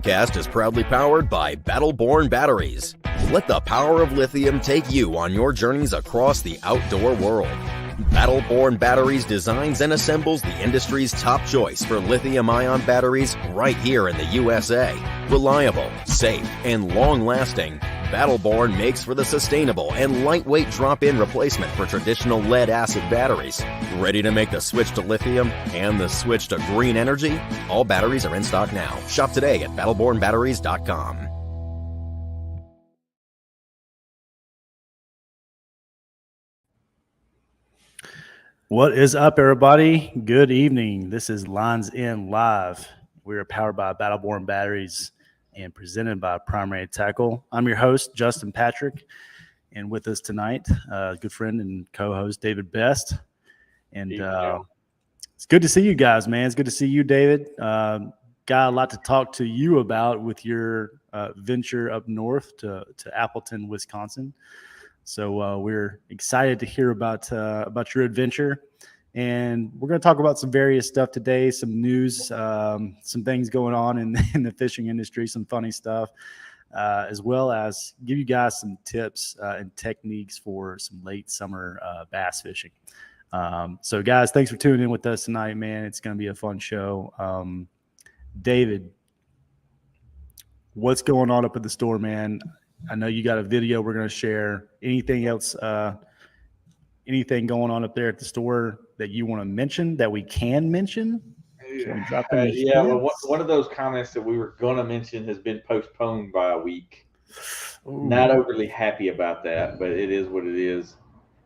Podcast is proudly powered by Battleborn Batteries. Let the power of lithium take you on your journeys across the outdoor world. Battleborn Batteries designs and assembles the industry's top choice for lithium-ion batteries right here in the USA. Reliable, safe, and long-lasting, Battleborn makes for the sustainable and lightweight drop-in replacement for traditional lead-acid batteries. Ready to make the switch to lithium and the switch to green energy? All batteries are in stock now. Shop today at battlebornbatteries.com. What is up, everybody? Good evening. This is Lines In Live. We are powered by Battleborn Batteries and presented by Primary Tackle. I'm your host, Justin Patrick, and with us tonight, good friend and co-host David Best. And it's good to see you guys, man. It's good to see you, David. Got a lot to talk to you about with your venture up north to Appleton, Wisconsin. So we're excited to hear about your adventure, and we're going to talk about some various stuff today, some news, some things going on in the fishing industry, some funny stuff, as well as give you guys some tips and techniques for some late summer bass fishing. So guys, thanks for tuning in with us tonight, man. It's going to be a fun show. David, what's going on up at the store, man? I know you got a video we're going to share. Anything else, anything going on up there at the store that you want to mention that we can mention? Well, one of those comments that we were going to mention has been postponed by a week. Ooh. Not overly happy about that, but it is what it is.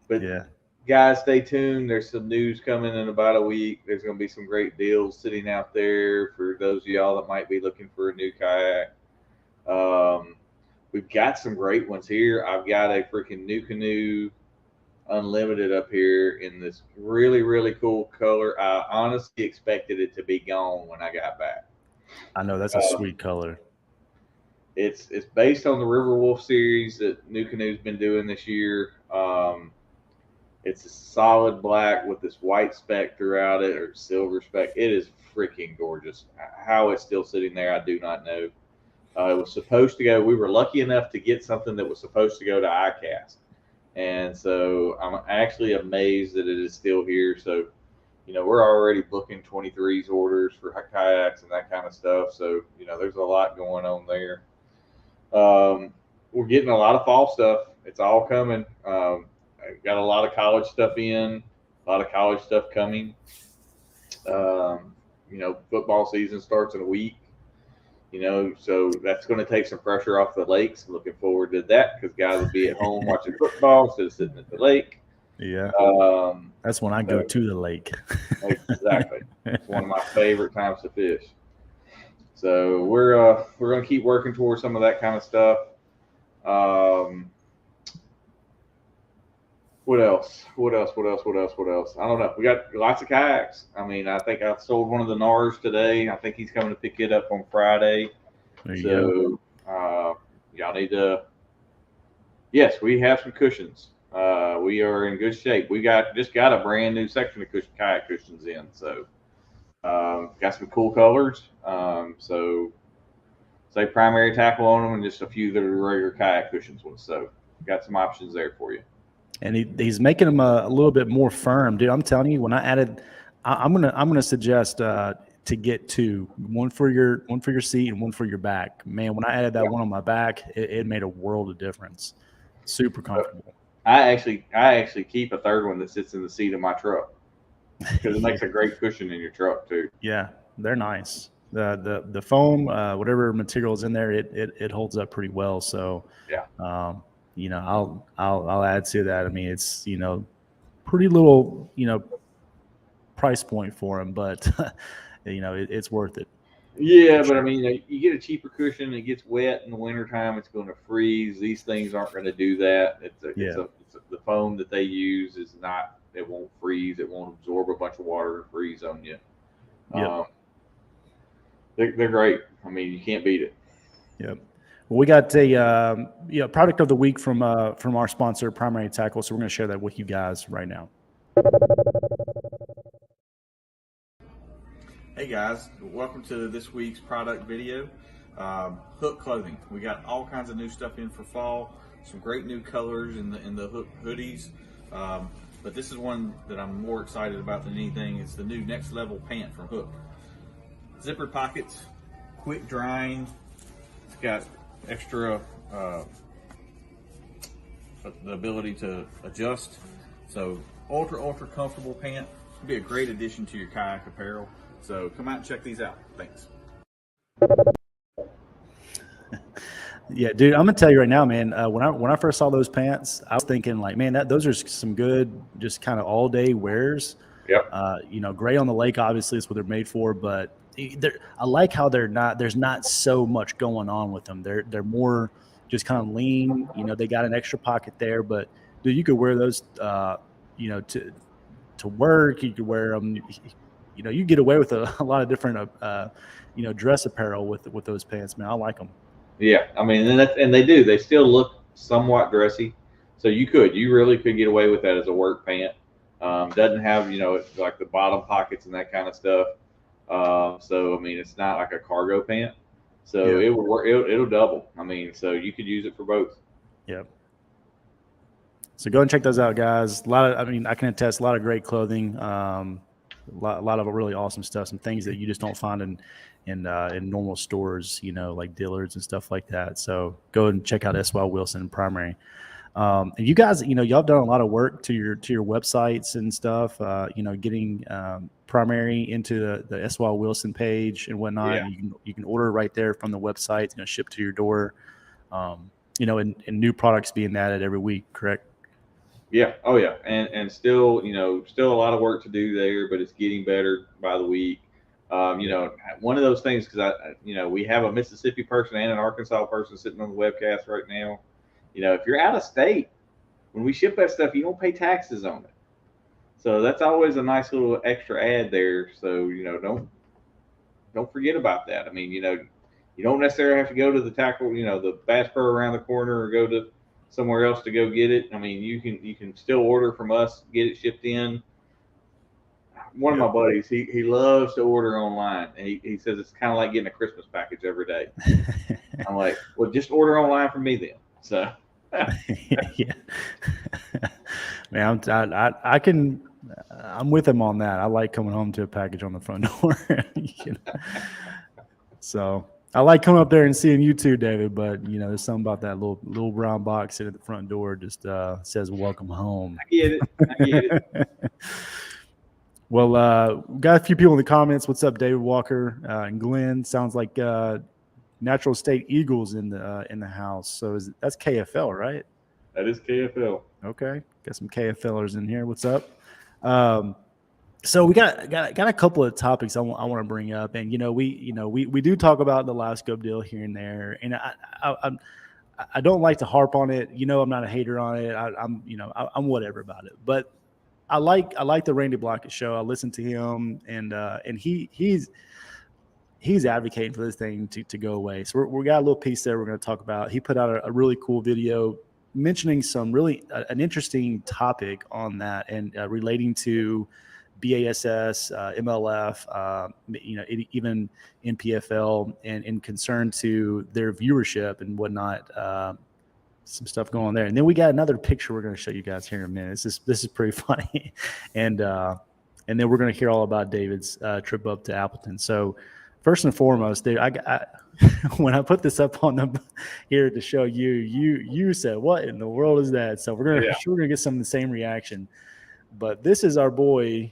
But yeah, guys, stay tuned. There's some news coming in about a week. There's going to be some great deals sitting out there for those of y'all that might be looking for a new kayak. We've got some great ones here. I've got a freaking New Canoe Unlimited up here in this really, really cool color. I honestly expected it to be gone when I got back. I know, that's a sweet color. It's based on the River Wolf series that New Canoe's been doing this year. It's a solid black with this white speck throughout it, or silver speck. It is freaking gorgeous. How it's still sitting there, I do not know. It was supposed to go. We were lucky enough to get something that was supposed to go to ICAST. And so I'm actually amazed that it is still here. So, we're already booking 23s orders for kayaks and that kind of stuff. So, there's a lot going on there. We're getting a lot of fall stuff. It's all coming. I've got a lot of college stuff in, a lot of college stuff coming. Football season starts in a week. So that's going to take some pressure off the lakes. Looking forward to that because guys will be at home watching football instead of sitting at the lake. Yeah. That's when I go to the lake. Exactly. It's one of my favorite times to fish. So we're going to keep working towards some of that kind of stuff. What else? I don't know. We got lots of kayaks. I mean, I think I sold one of the NARS today. I think he's coming to pick it up on Friday. There you go. Y'all need to. Yes, we have some cushions. We are in good shape. We just got a brand new section of kayak cushions in. So, got some cool colors. So, say Primary Tackle on them, and just a few that are regular kayak cushions ones. So, got some options there for you. And he's making them a little bit more firm, dude. I'm telling you, when I added I'm gonna suggest to get two, one for your seat and one for your back. Man, when I added that one on my back, it made a world of difference. Super comfortable. I actually keep a third one that sits in the seat of my truck because it makes a great cushion in your truck too. Yeah, they're nice. The foam, whatever material is in there, it holds up pretty well. So, Yeah. I'll add to that. I mean, it's pretty little price point for them, but it's worth it. Yeah, For but I sure. mean, you get a cheaper cushion. It gets wet in the wintertime. It's going to freeze. These things aren't going to do that. Yeah. The foam that they use is not. It won't freeze. It won't absorb a bunch of water and freeze on you. Yep. Um, they're great. I mean, you can't beat it. Yep. Well, we got a product of the week from our sponsor, Primary Tackle. So we're going to share that with you guys right now. Hey guys, welcome to this week's product video. Hook clothing. We got all kinds of new stuff in for fall. Some great new colors in the Hook hoodies. But this is one that I'm more excited about than anything. It's the new Next Level pant from Hook. Zippered pockets, quick drying. It's got extra the ability to adjust. So ultra comfortable pant. It'll be a great addition to your kayak apparel. So come out and check these out. Thanks. Yeah, dude, I'm gonna tell you right now, man. When I first saw those pants, I was thinking like, man, those are some good, just kind of all day wears. Yep. Gray on the lake, obviously, is what they're made for. But I like how there's not so much going on with them. They're more just kind of lean. They got an extra pocket there, but dude, you could wear those, to work. You could wear them. You get away with a lot of different, dress apparel with those pants, man. I like them. Yeah, I mean, and they do. They still look somewhat dressy, so you really could get away with that as a work pant. Doesn't have it's like the bottom pockets and that kind of stuff. So I mean, it's not like a cargo pant. So Yeah. it will work. It'll double. I mean, so you could use it for both. Yep. So go and check those out, guys. I can attest a lot of great clothing. A lot of really awesome stuff. Some things that you just don't find in normal stores, like Dillard's and stuff like that. So go and check out SY Wilson Primary. And you guys, y'all have done a lot of work to your websites and stuff. Getting Primary into the SY Wilson page and whatnot. Yeah. You can order right there from the website. Shipped to your door. And new products being added every week. Correct? Yeah. Oh yeah. And still, still a lot of work to do there, but it's getting better by the week. One of those things, because we have a Mississippi person and an Arkansas person sitting on the webcast right now. If you're out of state, when we ship that stuff, you don't pay taxes on it. So that's always a nice little extra ad there. So don't forget about that. I mean, you don't necessarily have to go to the tackle, the Bass Pro around the corner, or go to somewhere else to go get it. I mean, you can still order from us, get it shipped in. One of my buddies, he loves to order online, and he says it's kind of like getting a Christmas package every day. I'm like, well, just order online from me then. So, yeah, man, I'm with him on that. I like coming home to a package on the front door. So I like coming up there and seeing you too, David. But there's something about that little brown box sitting at the front door just says "Welcome home." I get it. Well, got a few people in the comments. What's up, David Walker and Glenn? Sounds like Natural State Eagles in the house. So that's KFL, right? That is KFL. Okay, got some KFLers in here. What's up? So we got a couple of topics I want to bring up, and we do talk about the last scope deal here and there, and I don't like to harp on it. I'm not a hater on it. I'm whatever about it, but I like the Randy Blockett show. I listen to him, and he's advocating for this thing to go away. So we got a little piece there we're going to talk about. He put out a really cool video mentioning some really an interesting topic on that, and relating to BASS, MLF, even NPFL, and in concern to their viewership and whatnot. Some stuff going on there, and then we got another picture we're going to show you guys here in a minute. This is pretty funny, and and then we're going to hear all about David's trip up to Appleton. So first and foremost, dude, I when I put this up on the here to show you, you said, "What in the world is that?" So we're gonna get some of the same reaction. But this is our boy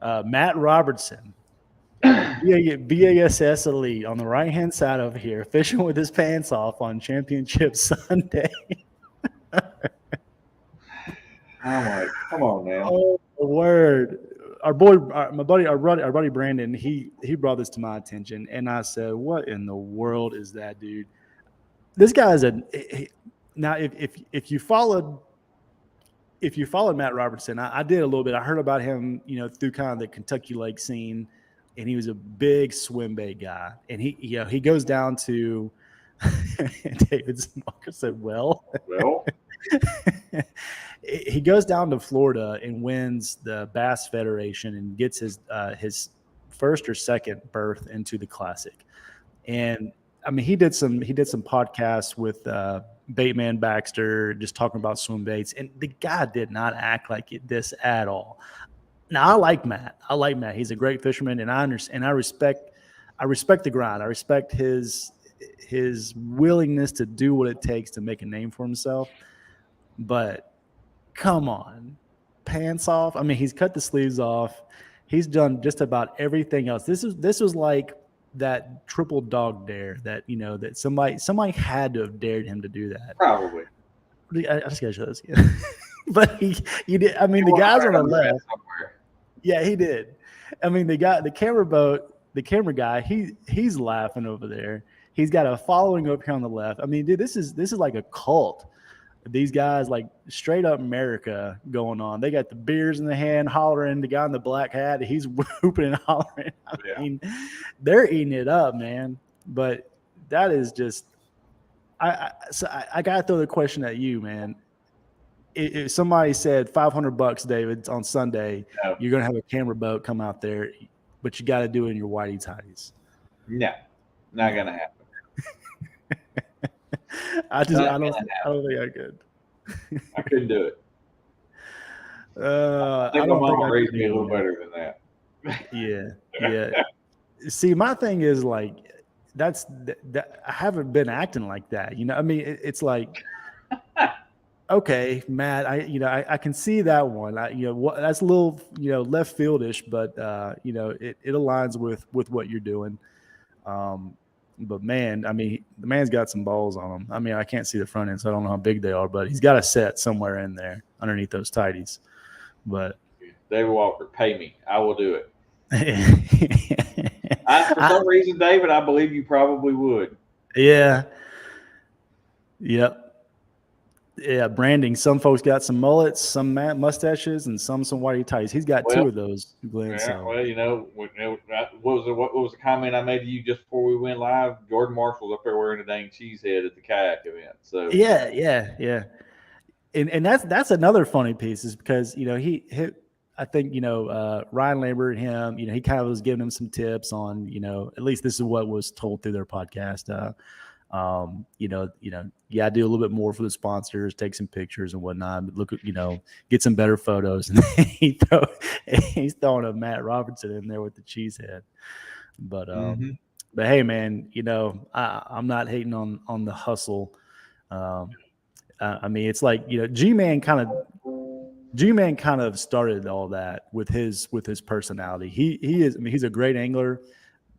Matt Robertson, BASS Elite, on the right hand side over here, fishing with his pants off on Championship Sunday. I'm like, come on, man. Oh, word. Our boy, our buddy Brandon, he brought this to my attention, and I said, "What in the world is that, dude?" This guy is now. If you followed Matt Robertson, I did a little bit. I heard about him, through kind of the Kentucky Lake scene, and he was a big swim bait guy. And he goes down to David Smoker said, "Well." He goes down to Florida and wins the Bass Federation and gets his first or second berth into the Classic. And I mean, he did some podcasts with Baitman Baxter, just talking about swim baits, and the guy did not act like this at all. Now I like Matt. He's a great fisherman, and I understand. And I respect the grind. I respect his willingness to do what it takes to make a name for himself. But come on, pants off. I mean, he's cut the sleeves off. He's done just about everything else. This was like that triple dog dare that that somebody had to have dared him to do that. Probably. I just gotta show this again. But he did. I mean, the guys on the left. Yeah, he did. I mean, the camera guy, he's laughing over there. He's got a following up here on the left. I mean, dude, this is like a cult. These guys, like straight up America going on. They got the beers in the hand, hollering. The guy in the black hat, he's whooping and hollering. I mean, they're eating it up, man. But that is just, I got to throw the question at you, man. If somebody said $500, David, on Sunday, you're going to have a camera boat come out there, but you got to do it in your whitey tighties. No, not going to happen. I don't think I could. I couldn't do it. I think my mama raised me a little better than that. Yeah. See, my thing is like that I haven't been acting like that. I mean, it's like, okay, Matt, I can see that one. That's a little left fieldish, but it aligns with what you're doing. But man, I mean, the man's got some balls on him. I mean, I can't see the front end, so I don't know how big they are, but he's got a set somewhere in there underneath those tighties. But David Walker, pay me. I will do it. For some reason, David, I believe you probably would. Yeah. Yep. Yeah, branding. Some folks got some mullets, some mustaches, and some whitey ties. He's got two of those, Glenn. Yeah, well, what was the comment I made to you just before we went live? Jordan Marshall's up there wearing a dang cheese head at the kayak event. So yeah. And that's another funny piece is because he I think Ryan Lambert and him, he kind of was giving him some tips on at least this is what was told through their podcast. You gotta do a little bit more for the sponsors, take some pictures and whatnot, but look at, get some better photos. And he's throwing a Matt Robertson in there with the cheese head. But, but hey, man, I'm not hating on the hustle. I mean, it's like, G-Man kind of started all that with his personality. He's a great angler,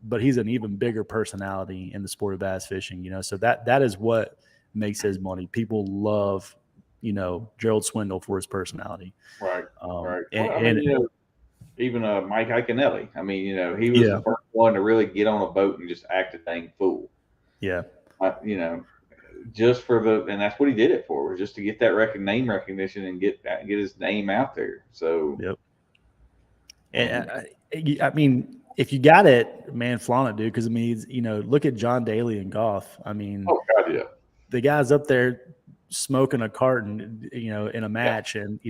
but he's an even bigger personality in the sport of bass fishing, so that is what makes his money. People love, Gerald Swindle for his personality. Right. Right. And even Mike Iaconelli. I mean, he was the first one to really get on a boat and just act a dang fool. Yeah. Just for and that's what he did it for, was just to get that name recognition and get his name out there. So. Yep. And I mean, if you got it, man, flaunt it, dude. Because I mean, look at John Daly in golf. I mean, oh God, yeah, the guy's up there smoking a carton, in a match, and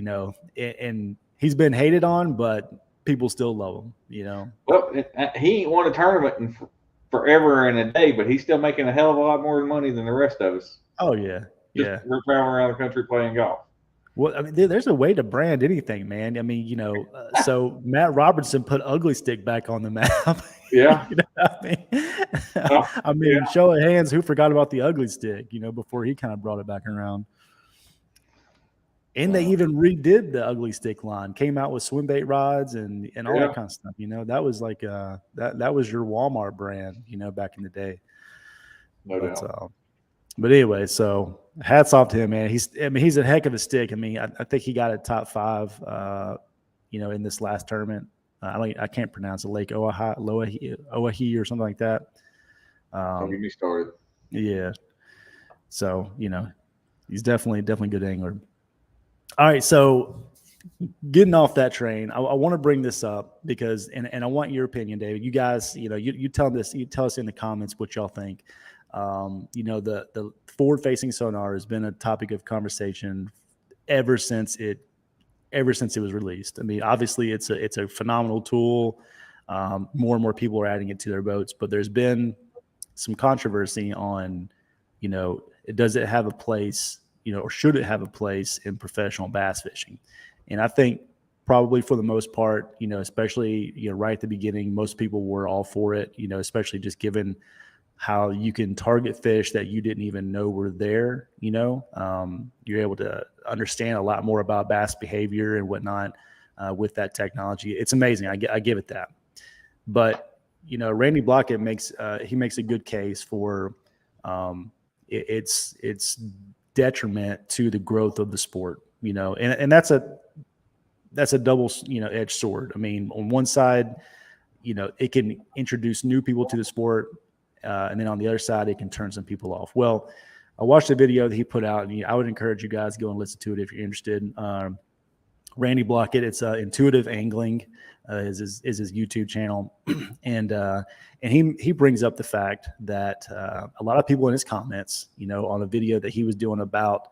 and he's been hated on, but people still love him. Well, he ain't won a tournament in forever and a day, but he's still making a hell of a lot more money than the rest of us. Oh yeah, We're traveling around the country playing golf. Well, I mean, there's a way to brand anything, man. I mean, so Matt Robertson put Ugly Stick back on the map. Yeah. You know what I mean? Oh, I mean, show of hands, who forgot about the Ugly Stick, before he kind of brought it back around. And they even redid the Ugly Stick line, came out with swim bait rods and all that kind of stuff. That was like that was your Walmart brand, back in the day. no doubt. But anyway, so hats off to him, man. He's a heck of a stick. I mean, I think he got a top 5, in this last tournament. I can't pronounce it, Lake Oahe or something like that. Don't get me started. Yeah. So, he's definitely a good angler. All right, so getting off that train, I want to bring this up because, and I want your opinion, David. You guys, you tell us in the comments what y'all think. The forward-facing sonar has been a topic of conversation ever since it was released. I mean, obviously, it's a phenomenal tool. More and more people are adding it to their boats, but there's been some controversy on, does it have a place, or should it have a place in professional bass fishing? And I think probably for the most part, especially, right at the beginning, most people were all for it, especially just given how you can target fish that you didn't even know were there. You're able to understand a lot more about bass behavior and whatnot with that technology. It's amazing. I give it that. But, Randy Blockett makes a good case for its detriment to the growth of the sport, and that's a double, edged sword. I mean, on one side, it can introduce new people to the sport. And then on the other side, it can turn some people off. Well, I watched a video that he put out, and I would encourage you guys to go and listen to it if you're interested. Randy Blockett, it's Intuitive Angling is his YouTube channel, and he brings up the fact that a lot of people in his comments, on a video that he was doing about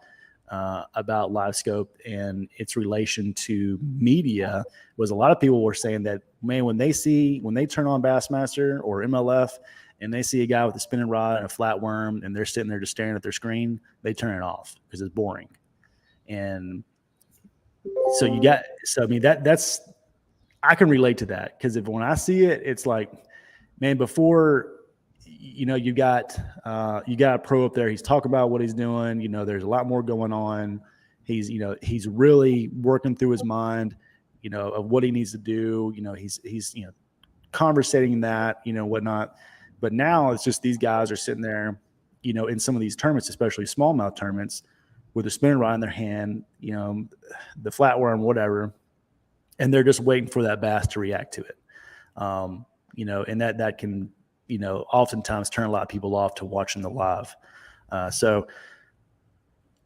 live scope and its relation to media, was a lot of people were saying that, man, when they turn on Bassmaster or MLF and they see a guy with a spinning rod and a flat worm and they're sitting there just staring at their screen, they turn it off because it's boring. And so I mean, that's, I can relate to that, because when I see it, it's like, man, before, you got a pro up there. He's talking about what he's doing. There's a lot more going on. He's really working through his mind, of what he needs to do. He's conversating that, whatnot. But now it's just these guys are sitting there, in some of these tournaments, especially smallmouth tournaments, with a spinning rod in their hand, the flatworm, whatever, and they're just waiting for that bass to react to it. And that can, oftentimes turn a lot of people off to watching the live. So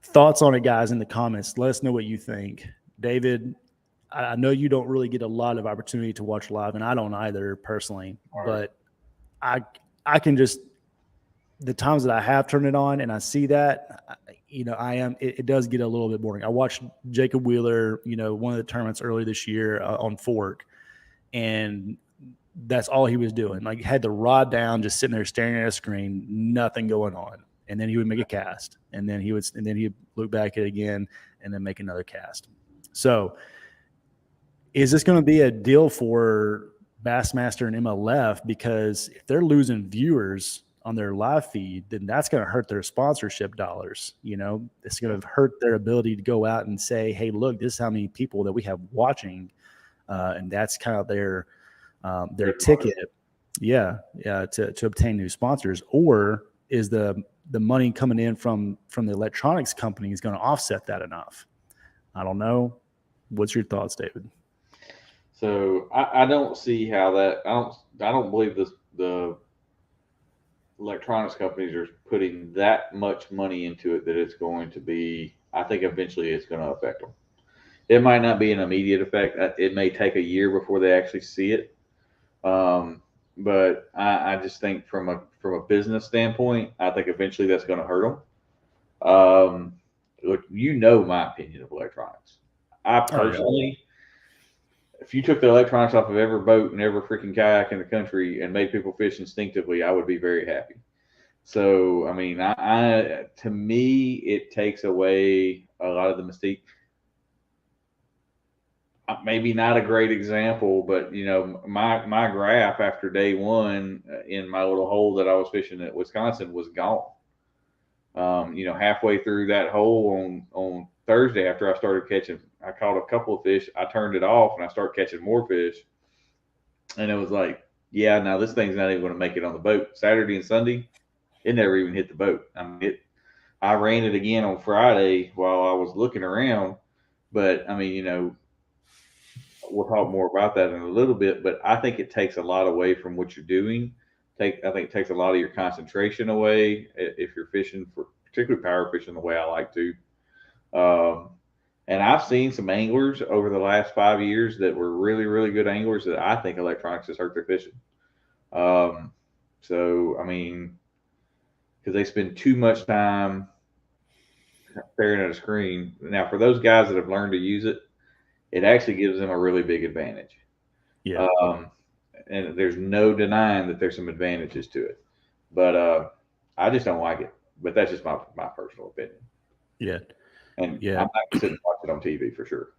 thoughts on it, guys, in the comments. Let us know what you think. David, I know you don't really get a lot of opportunity to watch live, and I don't either personally, but I can just, the times that I have turned it on and I see that, it does get a little bit boring. I watched Jacob Wheeler, one of the tournaments early this year on Fork, and that's all he was doing. Like, had the rod down, just sitting there staring at a screen, nothing going on. And then he would make a cast, and then he'd look back at it again and then make another cast. So is this going to be a deal for Bassmaster and MLF? Because if they're losing viewers on their live feed, then that's going to hurt their sponsorship dollars. It's going to hurt their ability to go out and say, hey, look, this is how many people that we have watching. And that's kind of their ticket. To obtain new sponsors. Or is the money coming in from the electronics company is going to offset that enough? I don't know. What's your thoughts, David? So I don't see how that. I don't believe the electronics companies are putting that much money into it that it's going to be. I think eventually it's going to affect them. It might not be an immediate effect. It may take a year before they actually see it. But I just think from a business standpoint, I think eventually that's going to hurt them. Look, my opinion of electronics. I personally, if you took the electronics off of every boat and every freaking kayak in the country and made people fish instinctively, I would be very happy. So, I mean, to me, it takes away a lot of the mystique. maybe not a great example, but my graph after day one in my little hole that I was fishing at Wisconsin was gone. Halfway through that hole on Thursday, after I started catching, I caught a couple of fish. I turned it off and I started catching more fish, and it was like, yeah, now this thing's not even going to make it on the boat. Saturday and Sunday, it never even hit the boat. I mean, I ran it again on Friday while I was looking around, but I mean, we'll talk more about that in a little bit, but I think it takes a lot away from what you're doing. I think it takes a lot of your concentration away if you're fishing, for particularly power fishing the way I like to. Um, and I've seen some anglers over the last 5 years that were really, really good anglers that I think electronics has hurt their fishing. Um, so, I mean, because they spend too much time staring at a screen. Now, for those guys that have learned to use it, it actually gives them a really big advantage. Yeah. And there's no denying that there's some advantages to it. But I just don't like it. But that's just my personal opinion. Yeah. And Yeah. I'm not going to sit and watch it on TV for sure.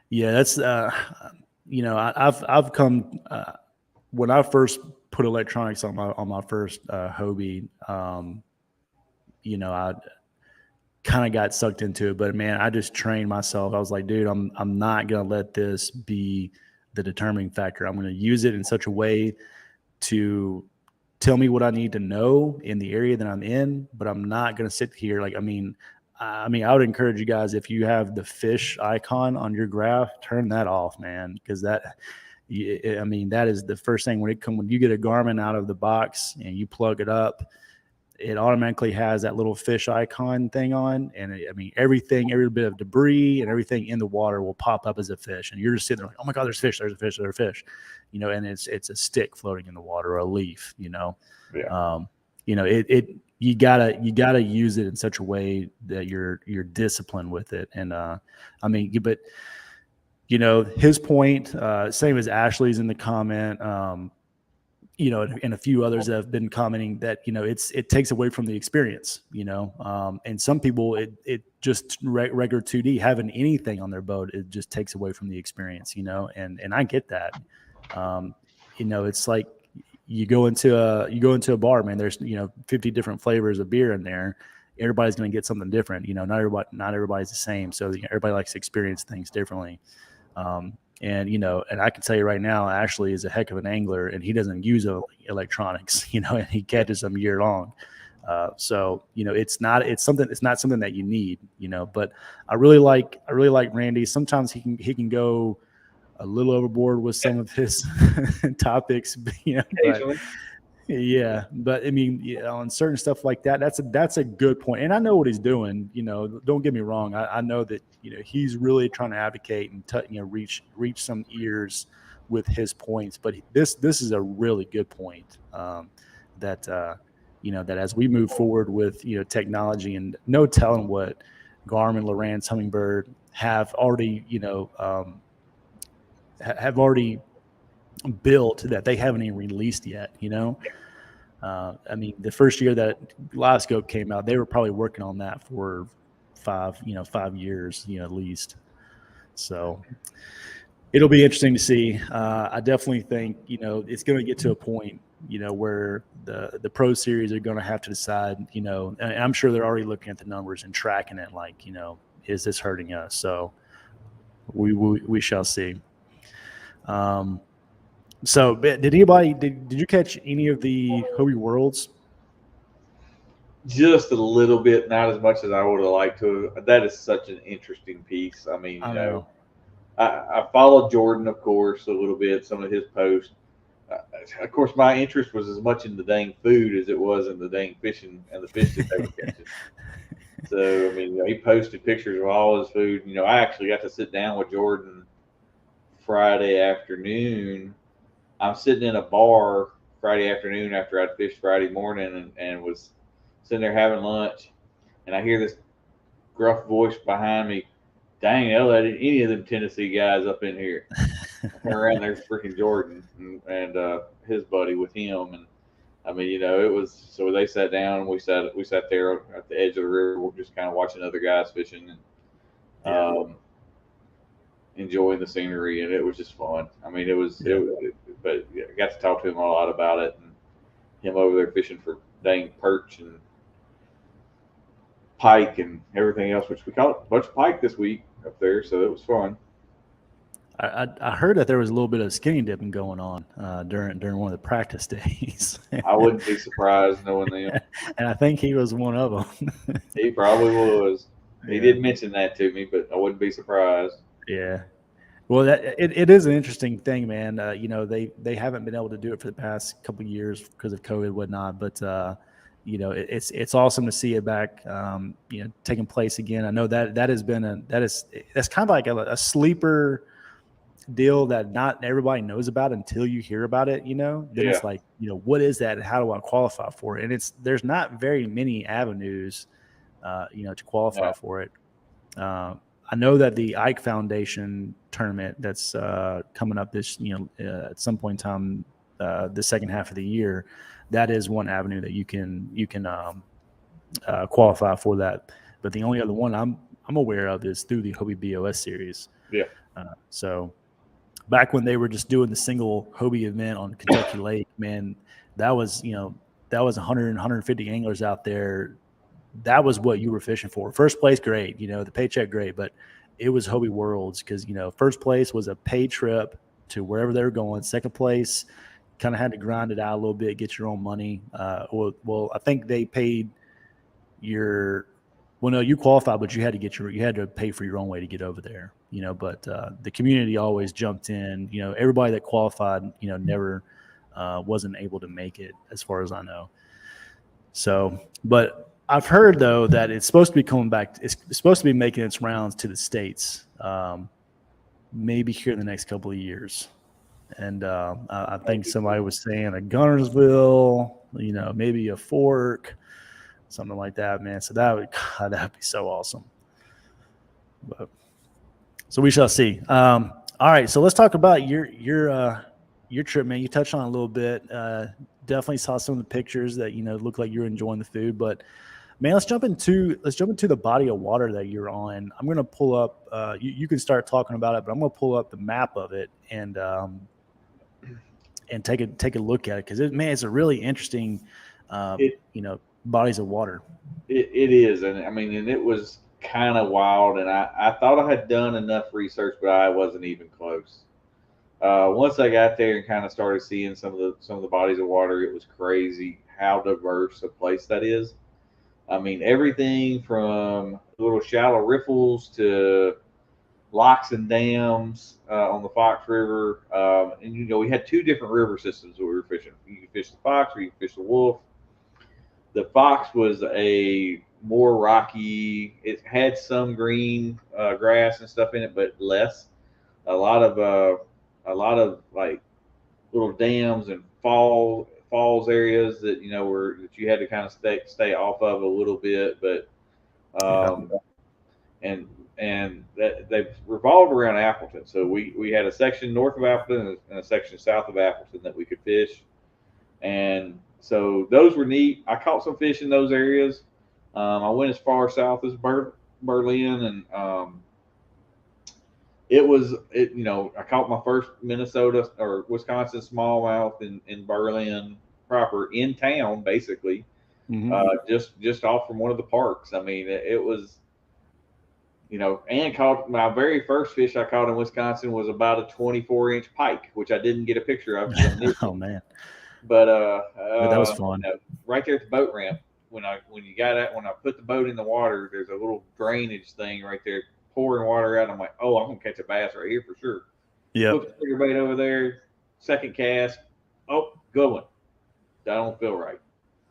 Yeah, that's I've come when I first put electronics on my first Hobie. I kind of got sucked into it, but man, I just trained myself. I was like, dude, I'm not gonna let this be the determining factor. I'm gonna use it in such a way to tell me what I need to know in the area that I'm in, but I'm not gonna sit here like I would encourage you guys, if you have the fish icon on your graph, turn that off, man, because that is the first thing when you get a Garmin out of the box and you plug it up, it automatically has that little fish icon thing on, and every bit of debris and everything in the water will pop up as a fish, and you're just sitting there like, oh my god, there's a fish, and it's a stick floating in the water or a leaf, Yeah. You gotta use it in such a way that you're disciplined with it, and but his point, same as Ashley's in the comment. And a few others that have been commenting that, it takes away from the experience, and some people, it just regular 2D having anything on their boat, it just takes away from the experience, and I get that. It's like you go into a bar, man, there's, 50 different flavors of beer in there. Everybody's going to get something different. Not everybody's the same. So everybody likes to experience things differently. And I can tell you right now, Ashley is a heck of an angler, and he doesn't use electronics, and he catches them year long. So it's not something that you need, but I really like Randy. Sometimes he can go a little overboard with some of his topics, Occasionally. but on certain stuff like that, that's a good point. And I know what he's doing, don't get me wrong. I know that, he's really trying to advocate and reach some ears with his points, but this is a really good point, that as we move forward with, technology, and no telling what Garmin, Lowrance, Humminbird have already, have already built that they haven't even released yet, the first year that Glasgow came out, they were probably working on that for 5 years, at least. So it'll be interesting to see. I definitely think, it's going to get to a point, where the Pro Series are going to have to decide, and I'm sure they're already looking at the numbers and tracking it, like, is this hurting us? So we shall see. So did you catch any of the Hobie Worlds? Just a little bit, not as much as I would have liked to. That is such an interesting piece. I mean, I know. I followed Jordan, of course, a little bit, some of his posts. Of course, my interest was as much in the dang food as it was in the dang fishing and the fish that they were catching. So, he posted pictures of all his food. I actually got to sit down with Jordan Friday afternoon. I'm sitting in a bar Friday afternoon after I'd fished Friday morning, and was sitting there having lunch, and I hear this gruff voice behind me. Dang, they'll let any of them Tennessee guys up in here. Around there's freaking Jordan and his buddy with him, and it was, so they sat down and we sat there at the edge of the river, just kind of watching other guys fishing, and enjoying the scenery, and it was just fun. I mean, but yeah, I got to talk to him a lot about it, and him over there fishing for dang perch and pike and everything else, which we caught a bunch of pike this week up there, so it was fun. I heard that there was a little bit of skinny dipping going on during one of the practice days, I wouldn't be surprised knowing them. and I think he was one of them. He probably was. He Yeah. did mention that to me, but I wouldn't be surprised. Yeah. Well, it is an interesting thing, man. They haven't been able to do it for the past couple of years because of COVID and whatnot, but it's awesome to see it back, taking place again. I know that has been that's kind of like a sleeper deal that not everybody knows about until you hear about it. Then it's like, what is that and how do I qualify for it? And there's not very many avenues, to qualify for it. I know that the Ike Foundation tournament that's coming up this, at some point in time, the second half of the year, that is one avenue that you can qualify for that. But the only other one I'm aware of is through the Hobie BOS series. Yeah. So back when they were just doing the single Hobie event on Kentucky Lake, man, that was 100, 150 anglers out there. That was what you were fishing for. First place, great. The paycheck, great. But it was Hobie Worlds because, first place was a paid trip to wherever they were going. Second place, kind of had to grind it out a little bit, get your own money. Well, I think they paid no, you qualified, but you had to pay for your own way to get over there, but the community always jumped in. Everybody that qualified, never wasn't able to make it as far as I know. So, but I've heard though that it's supposed to be coming back. It's supposed to be making its rounds to the States, maybe here in the next couple of years. And I think somebody was saying a Gunnersville, maybe a Fork, something like that, man. So that'd be so awesome. But so we shall see. All right, so let's talk about your trip, man. You touched on it a little bit. Definitely saw some of the pictures that looked like you were enjoying the food. But man, let's jump into the body of water that you're on. I'm gonna pull up. You can start talking about it, but I'm gonna pull up the map of it and take a look at it because it's a really interesting, bodies of water. It is, and I mean, and it was kind of wild, and I thought I had done enough research, but I wasn't even close. Once I got there and kind of started seeing some of the bodies of water, it was crazy how diverse a place that is. I mean, everything from little shallow riffles to locks and dams on the Fox River, and we had two different river systems that we were fishing. You could fish the Fox or you could fish the Wolf. The Fox was a more rocky. It had some green grass and stuff in it, but less. A lot of like little dams and falls areas that that you had to kind of stay off of a little bit, but and that they've revolved around Appleton. So we had a section north of Appleton and a section south of Appleton that we could fish, and so those were neat. I caught some fish in those areas. I went as far south as Berlin, and I caught my first Minnesota or Wisconsin smallmouth in Berlin proper, in town, basically, just off from one of the parks. I mean, it was, and caught my very first fish I caught in Wisconsin was about a 24-inch pike, which I didn't get a picture of. Oh man. But that was fun. Right there at the boat ramp, when I put the boat in the water, there's a little drainage thing right there, pouring water out. I'm like, oh, I'm gonna catch a bass right here for sure. Yeah. Put the bait over there. Second cast. Oh, good one. That don't feel right.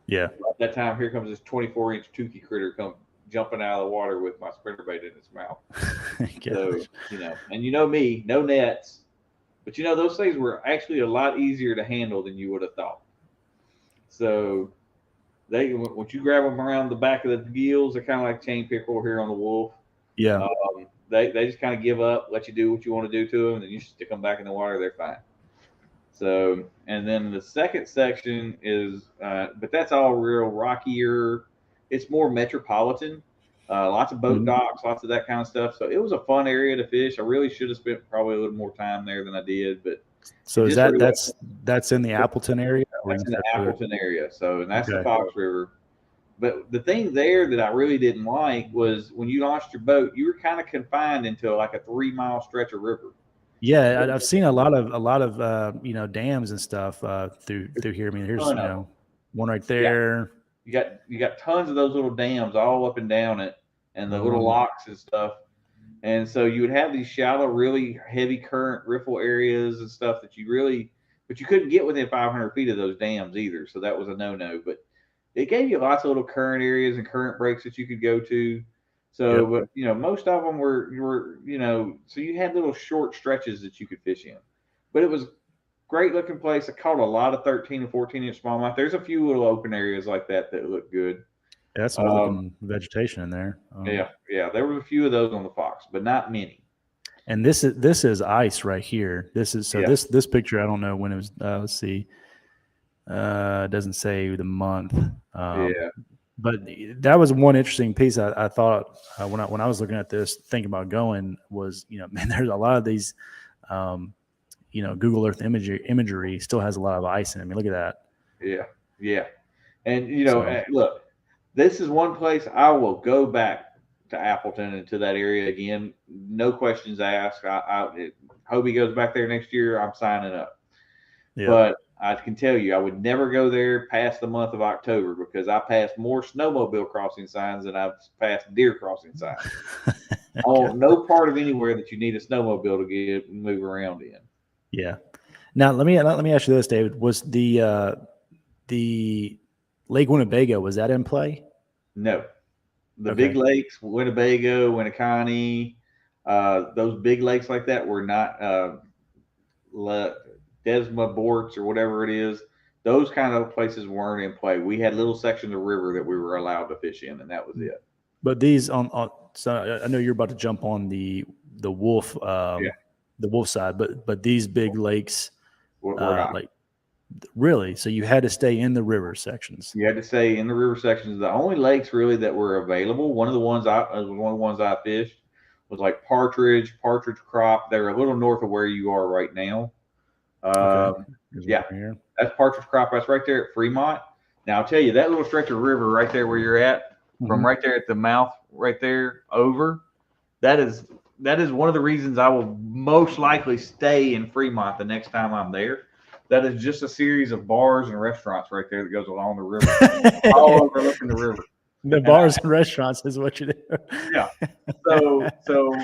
Yeah. At that time, here comes this 24-inch Tukey critter come jumping out of the water with my spinnerbait in its mouth. So and me, no nets. But those things were actually a lot easier to handle than you would have thought. So once you grab them around the back of the gills, they're kind of like chain pickerel here on the Wolf. Yeah. They just kind of give up, let you do what you want to do to them, and then you stick them back in the water, they're fine. So, and then the second section is, but that's all real rockier. It's more metropolitan. lots of boat docks, lots of that kind of stuff. So it was a fun area to fish. I really should have spent probably a little more time there than I did, but So is really that's in the Appleton area? That's in the Appleton area. So, and that's okay. the Fox River. But the thing there that I really didn't like was when you launched your boat, you were kind of confined into like a 3-mile stretch of river. Yeah, I've seen a lot of dams and stuff through here. I mean, here's one right there. Yeah. You got tons of those little dams all up and down it, and the little locks and stuff. And so you would have these shallow, really heavy current riffle areas and stuff but you couldn't get within 500 feet of those dams either. So that was a no-no. But it gave you lots of little current areas and current breaks that you could go to. So, but most of them were so you had little short stretches that you could fish in. But it was great looking place. I caught a lot of 13 and 14-inch smallmouth. There's a few little open areas like that look good. Yeah, that's some looking vegetation in there. Yeah. There were a few of those on the Fox, but not many. And this is ice right here. This picture, I don't know when it was. Let's see. It doesn't say the month. But that was one interesting piece I thought when I was looking at this, thinking about going was, man, there's a lot of these, Google Earth imagery still has a lot of ice in it. I mean, look at that. Yeah. And, look, this is one place I will go back to Appleton and to that area again. No questions asked. Hobie goes back there next year, I'm signing up. Yeah. But I can tell you, I would never go there past the month of October because I passed more snowmobile crossing signs than I've passed deer crossing signs. I want no part of anywhere that you need a snowmobile to move around in. Yeah. Now let me ask you this, David. Was the Lake Winnebago, was that in play? No. The big lakes, Winnebago, Winneconne, those big lakes like that were not Desma Borts or whatever it is. Those kind of places weren't in play. We had little sections of river that we were allowed to fish in, and that was it. But these so I know you're about to jump on the wolf the wolf side, but these big lakes were not. Like really, so you had to stay in the river sections. You had to stay in the river sections. The only lakes really that were available, one of the ones I fished was like Partridge Crop. They're a little north of where you are right now. That's Partridge Crop. That's right there at Fremont. Now I'll tell you, that little stretch of river right there where you're at, from right there at the mouth, right there over, that is one of the reasons I will most likely stay in Fremont the next time I'm there. That is just a series of bars and restaurants right there that goes along the river, all overlooking the river. The bars and restaurants is what you do. Yeah. So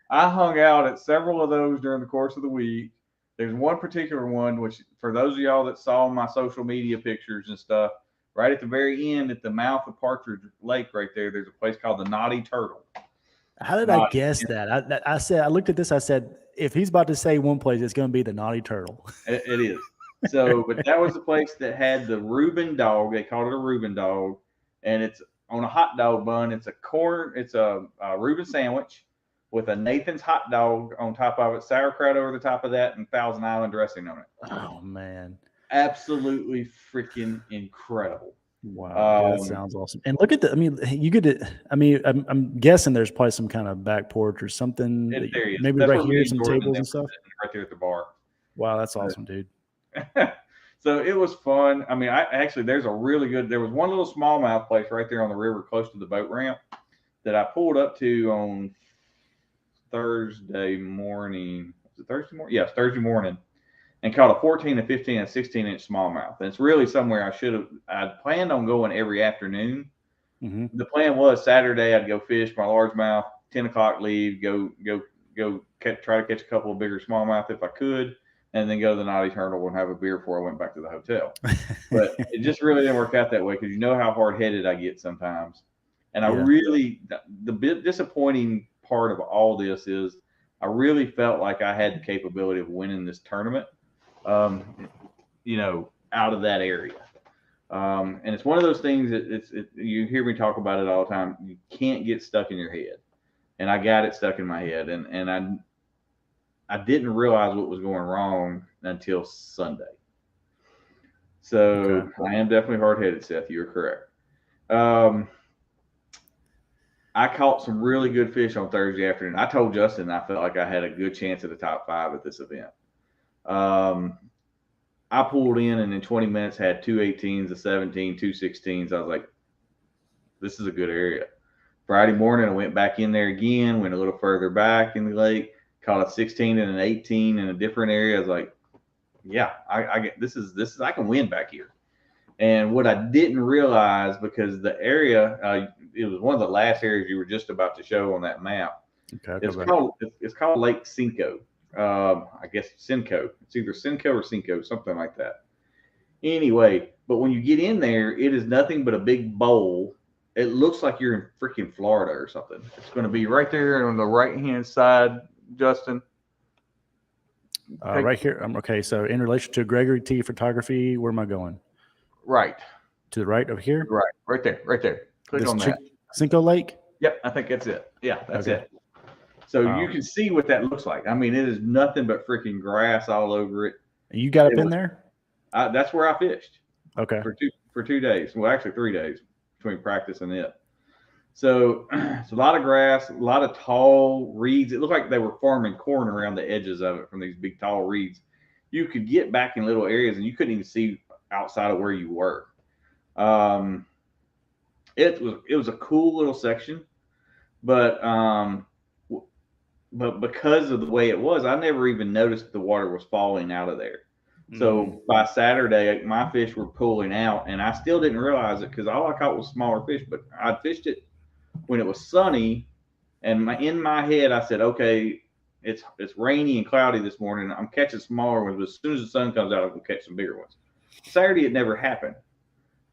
I hung out at several of those during the course of the week. There's one particular one, which for those of y'all that saw my social media pictures and stuff, right at the very end, at the mouth of Partridge Lake right there, there's a place called the Naughty Turtle. How did I guess that? I looked at this, I said, if he's about to say one place, it's going to be the Naughty Turtle. It is. So, but that was the place that had the Reuben dog. They called it a Reuben dog, and it's on a hot dog bun. It's a Reuben sandwich with a Nathan's hot dog on top of it, sauerkraut over the top of that, and Thousand Island dressing on it. Oh man, absolutely freaking incredible! Wow, that sounds awesome. And look at I'm guessing there's probably some kind of back porch or something. Maybe right here, some tables and stuff. Right there at the bar. Wow, that's awesome, dude. So it was fun. I mean, there was one little smallmouth place right there on the river close to the boat ramp that I pulled up to on Thursday morning. Was it Thursday morning? Yes, Thursday morning. And caught a 14, a 15, and 16-inch smallmouth. And it's really somewhere I'd planned on going every afternoon. Mm-hmm. The plan was Saturday I'd go fish my largemouth, 10 o'clock leave, go try to catch a couple of bigger smallmouth if I could, and then go to the Naughty Turtle and have a beer before I went back to the hotel. But it just really didn't work out that way because you know how hard-headed I get sometimes. And the bit disappointing part of all this is I really felt like I had the capability of winning this tournament, out of that area. And it's one of those things that you hear me talk about it all the time. You can't get stuck in your head. And I got it stuck in my head. And I didn't realize what was going wrong until Sunday. So I am definitely hard-headed, Seth. You're correct. I caught some really good fish on Thursday afternoon. I told Justin I felt like I had a good chance at the top 5 at this event. I pulled in and in 20 minutes had 2 18s, a 17, 2 16s. I was like, this is a good area. Friday morning, I went back in there again, went a little further back in the lake, caught a 16 and an 18 in a different area. I was like, yeah, I get this is I can win back here. And what I didn't realize, because the area, it was one of the last areas you were just about to show on that map. Okay, It's called Lake Cinco. I guess Cinco. It's either Cinco or Cinco, something like that. Anyway, but when you get in there, it is nothing but a big bowl. It looks like you're in freaking Florida or something. It's going to be right there on the right-hand side, Justin. Right here. Okay, so in relation to Gregory T Photography, where am I going? Right. To the right over here? Right there. Click on that. Cinco Lake? Yep, I think that's it. Yeah, that's Okay. it. So you can see what that looks like. I mean, it is nothing but freaking grass all over it. You got up in there? That's where I fished. Okay. For 2 days. Well, actually 3 days between practice and it. So it's a lot of grass, a lot of tall reeds. It looked like they were farming corn around the edges of it from these big tall reeds. You could get back in little areas and you couldn't even see outside of where you were. It was a cool little section, but because of the way it was, I never even noticed the water was falling out of there. So by Saturday, my fish were pulling out, and I still didn't realize it because all I caught was smaller fish. But I fished it when it was sunny, and in my head, I said, okay, it's rainy and cloudy this morning. I'm catching smaller ones, but as soon as the sun comes out, I'm going to catch some bigger ones. Saturday, it never happened.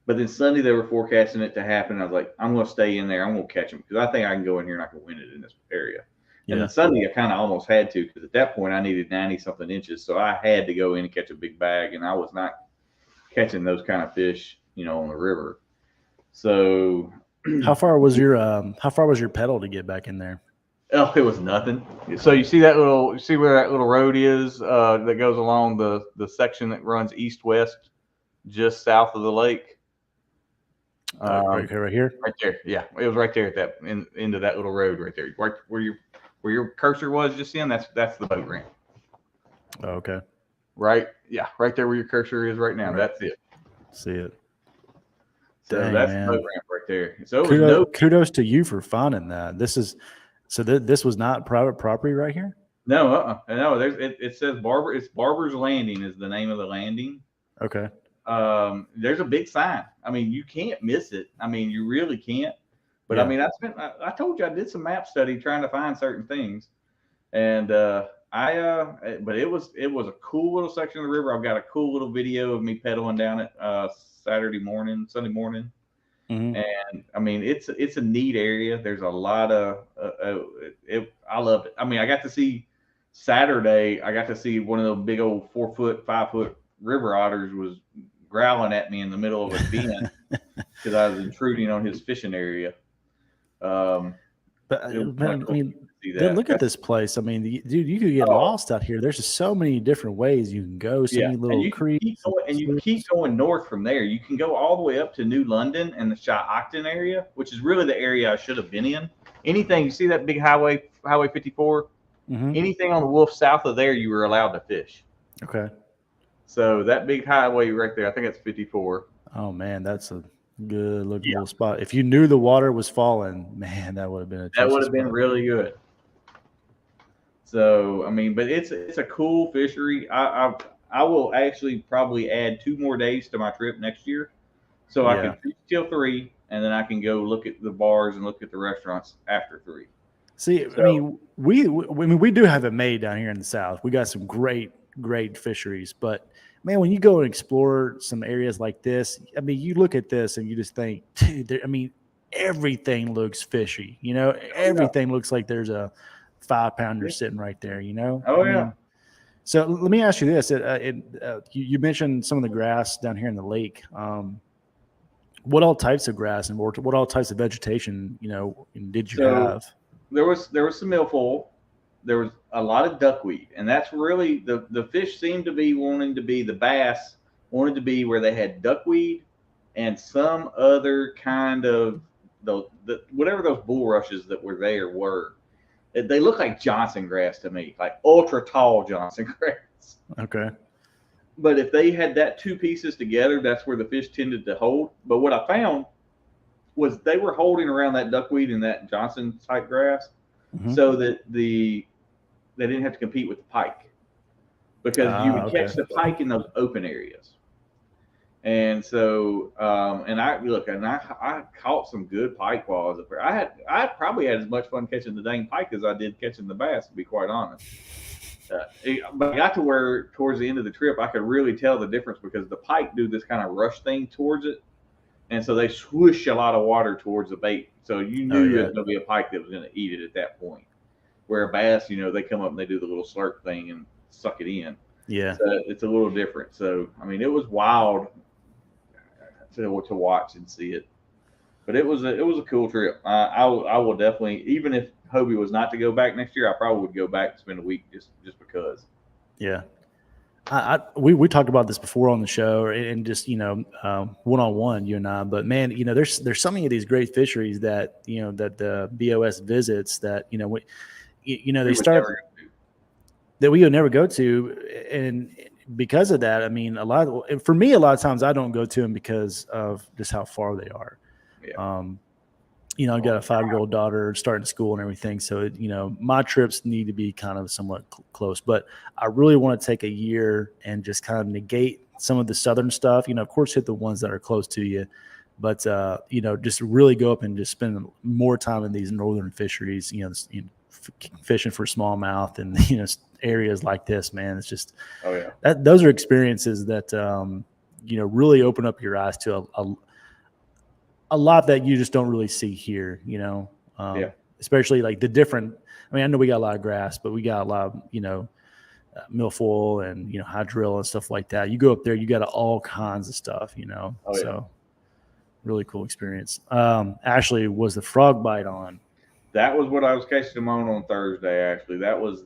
But then Sunday, they were forecasting it to happen. I was like, I'm going to stay in there. I'm going to catch them because I think I can go in here and I can win it in this area. And then Sunday, I kind of almost had to because at that point, I needed 90-something inches. So I had to go in and catch a big bag, and I was not catching those kind of fish, on the river. So how far was your pedal to get back in there? Oh, it was nothing. So you see where that little road is that goes along the section that runs east-west just south of the lake? Right here? Right there. Yeah, it was right there at that into that little road right there. Right where your cursor was just in, that's the boat ramp. Oh, okay. Right? Yeah, right there where your cursor is right now. Right. That's it. See it. So Dang, that's man. the boat ramp right there. So kudos to you for finding that. This was not private property right here? No, no. It says Barber. It's Barber's Landing is the name of the landing. Okay. There's a big sign. I mean, you can't miss it. I mean, you really can't. But I mean, I told you I did some map study trying to find certain things, and but it was a cool little section of the river. I've got a cool little video of me pedaling down it Sunday morning, and I mean, it's a neat area. There's a lot of I loved it. I mean, I got to see Saturday. I got to see one of those big old 4-foot, 5-foot river otters was growling at me in the middle of a bend because I was intruding on his fishing area. But I mean, look at this place. I mean, dude, you could get lost out here. There's just so many different ways you can go. So many little creeks. You keep going north from there. You can go all the way up to New London and the Shot-Octon area, which is really the area I should have been in. Anything, you see that big Highway 54? Anything on the Wolf south of there, you were allowed to fish. Okay. So that big highway right there, I think it's 54. Oh man, that's a good looking little spot. If you knew the water was falling, man, that would have been really good. So I mean, but it's a cool fishery. I will actually probably add 2 more days to my trip next year, so I can fish till 3, and then I can go look at the bars and look at the restaurants after 3. See, I mean, we do have it made down here in the South. We got some great fisheries, but man, when you go and explore some areas like this, I mean, you look at this and you just think, dude, I mean, everything looks fishy, everything looks like there's a 5-pounder sitting right there, Oh, I mean, so let me ask you this. You mentioned some of the grass down here in the lake. What all types of grass and what all types of vegetation, did you have? There was some milfoil. There was a lot of duckweed, and that's really the fish seemed to be the bass wanted to be where they had duckweed and some other kind of whatever those bulrushes that were there were. They look like Johnson grass to me, like ultra tall Johnson grass. Okay. But if they had that two pieces together, that's where the fish tended to hold. But what I found was they were holding around that duckweed and that Johnson type grass, so that they didn't have to compete with the pike, because you would catch the pike in those open areas. And so, and I caught some good pike while I was up there. I probably had as much fun catching the dang pike as I did catching the bass, to be quite honest. But I got to where towards the end of the trip, I could really tell the difference, because the pike do this kind of rush thing towards it. And so they swoosh a lot of water towards the bait. So you knew there was going to be a pike that was going to eat it at that point. Where a bass, they come up and they do the little slurp thing and suck it in. Yeah. So it's a little different. So, I mean, it was wild to watch and see it. But it was a cool trip. I will definitely, even if Hobie was not to go back next year, I probably would go back and spend a week just because. Yeah. We talked about this before on the show, and just one-on-one, you and I. But man, there's so many of these great fisheries that that the BOS visits that they start that we would never go to, and because of that, I mean, a lot of times I don't go to them because of just how far they are. Yeah. I've got a 5-year-old daughter starting school and everything. So, my trips need to be kind of somewhat close, but I really want to take a year and just kind of negate some of the southern stuff, of course, hit the ones that are close to you, but, just really go up and just spend more time in these northern fisheries, fishing for smallmouth and, areas like this, man. It's just, those are experiences that, really open up your eyes to a lot that you just don't really see here, especially like the different, I know we got a lot of grass, but we got a lot of, milfoil and, hydrill and stuff like that. You go up there, you got all kinds of stuff, so really cool experience. Ashley, was the frog bite on? That was what I was catching them on Thursday. Actually, that was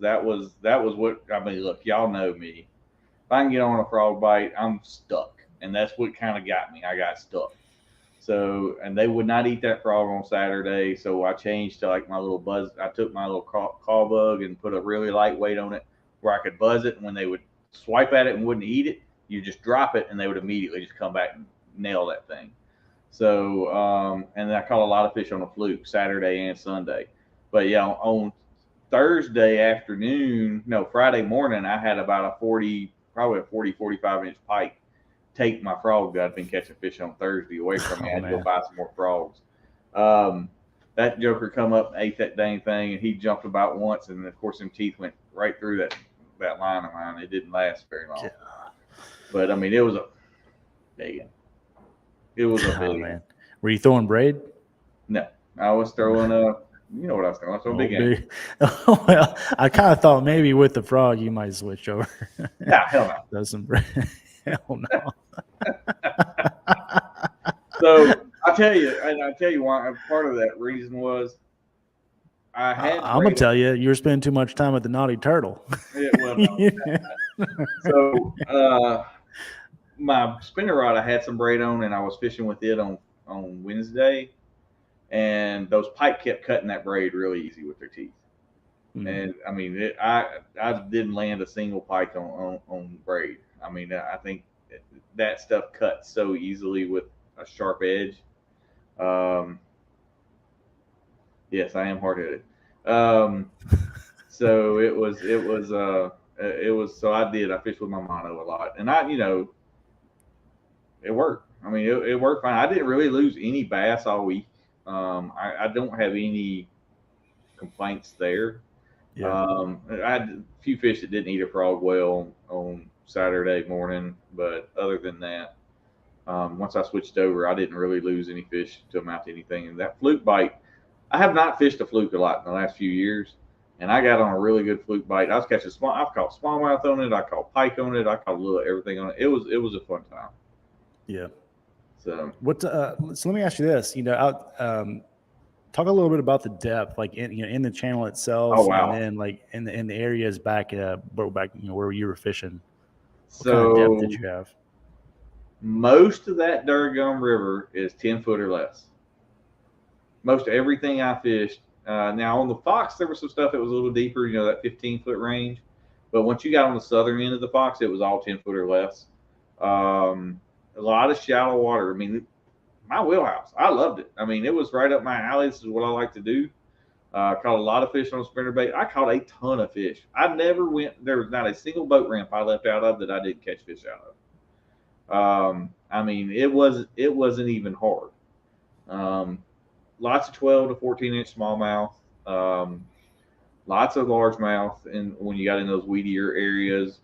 what, look, y'all know me. If I can get on a frog bite, I'm stuck. And that's what kind of got me. I got stuck. So, and they would not eat that frog on Saturday. So I changed to like my little buzz. I took my little call bug and put a really light weight on it where I could buzz it. And when they would swipe at it and wouldn't eat it, you just drop it and they would immediately just come back and nail that thing. So, and I caught a lot of fish on a fluke Saturday and Sunday. But yeah, on Friday morning, I had about probably a 45 inch pike take my frog that I'd been catching fish on Thursday away from me. I had to go buy some more frogs. That joker come up and ate that dang thing, and he jumped about once, and of course, them teeth went right through that line of mine. It didn't last very long. Yeah. But it was a big. It was a big. Man. Were you throwing braid? No, I was throwing what I was throwing. I was throwing big. Well, I kind of thought maybe with the frog you might switch over. Yeah, hell no. Throw some braid. Hell no. So I tell you why. Part of that reason was I'm gonna tell you were spending too much time with the naughty turtle. Yeah, well, no. So my spinner rod, I had some braid on, and I was fishing with it on Wednesday, and those pike kept cutting that braid really easy with their teeth. Mm-hmm. And I didn't land a single pike on braid. I think that stuff cuts so easily with a sharp edge. Yes, I am hard-headed. So it was. So I fished with my mono a lot, and it worked. It worked fine. I didn't really lose any bass all week. I don't have any complaints there. Yeah. I had a few fish that didn't eat a frog well on Saturday morning, but other than that, once I switched over, I didn't really lose any fish to amount to anything. And that fluke bite, I have not fished a fluke a lot in the last few years, and I got on a really good fluke bite. I was catching I've caught smallmouth on it, I caught pike on it, I caught a little everything on it. It was a fun time. Yeah. So so let me ask you this. Talk a little bit about the depth, like in the channel itself. Oh, wow. And then like in the areas back where you were fishing. What so kind of depth did you have? Most of that Durgum River is 10 foot or less. most everything I fished. Now on the Fox, there was some stuff that was a little deeper, that 15-foot range. But once you got on the southern end of the Fox, it was all 10-foot or less. A lot of shallow water. I mean, my wheelhouse. I loved it. I mean, it was right up my alley. This is what I like to do. Caught a lot of fish on spinnerbait. I caught a ton of fish. There was not a single boat ramp I left out of that I didn't catch fish out of. I mean, it wasn't even hard. Lots of 12 to 14-inch smallmouth. Lots of largemouth, and when you got in those weedier areas,